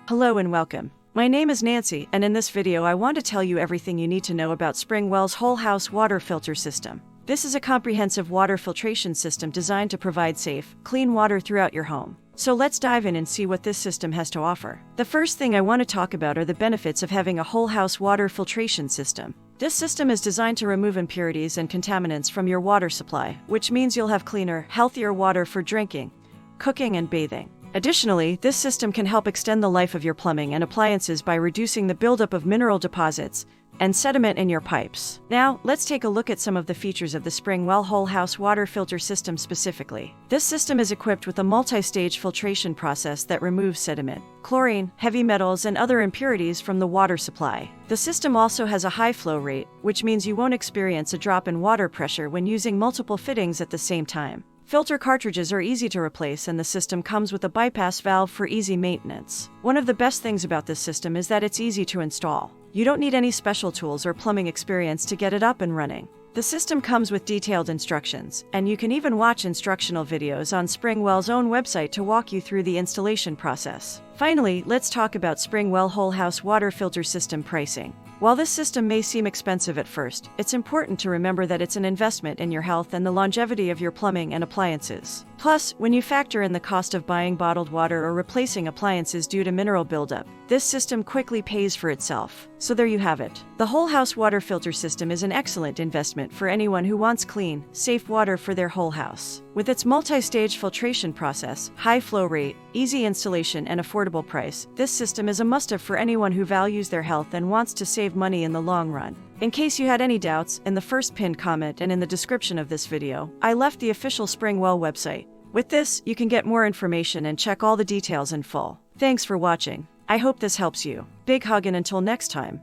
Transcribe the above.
Hello and welcome. My name is Nancy, and in this video I want to tell you everything you need to know about Springwell's whole house water filter system. This is a comprehensive water filtration system designed to provide safe, clean water throughout your home. So let's dive in and see what this system has to offer. The first thing I want to talk about are the benefits of having a whole house water filtration system. This system is designed to remove impurities and contaminants from your water supply, which means you'll have cleaner, healthier water for drinking, cooking, and bathing. Additionally, this system can help extend the life of your plumbing and appliances by reducing the buildup of mineral deposits and sediment in your pipes. Now, let's take a look at some of the features of the Springwell whole house water filter system specifically. This system is equipped with a multi-stage filtration process that removes sediment, chlorine, heavy metals, and other impurities from the water supply. The system also has a high flow rate, which means you won't experience a drop in water pressure when using multiple fittings at the same time. Filter cartridges are easy to replace, and the system comes with a bypass valve for easy maintenance. One of the best things about this system is that it's easy to install. You don't need any special tools or plumbing experience to get it up and running. The system comes with detailed instructions, and you can even watch instructional videos on Springwell's own website to walk you through the installation process. Finally, let's talk about Springwell whole house water filter system pricing. While this system may seem expensive at first, it's important to remember that it's an investment in your health and the longevity of your plumbing and appliances. Plus, when you factor in the cost of buying bottled water or replacing appliances due to mineral buildup, this system quickly pays for itself. So there you have it. The whole house water filter system is an excellent investment for anyone who wants clean, safe water for their whole house. With its multi-stage filtration process, high flow rate, easy installation, and affordable price, this system is a must-have for anyone who values their health and wants to save money in the long run. In case you had any doubts, in the first pinned comment and in the description of this video, I left the official Springwell website. With this, you can get more information and check all the details in full. Thanks for watching. I hope this helps you. Big hug, and until next time.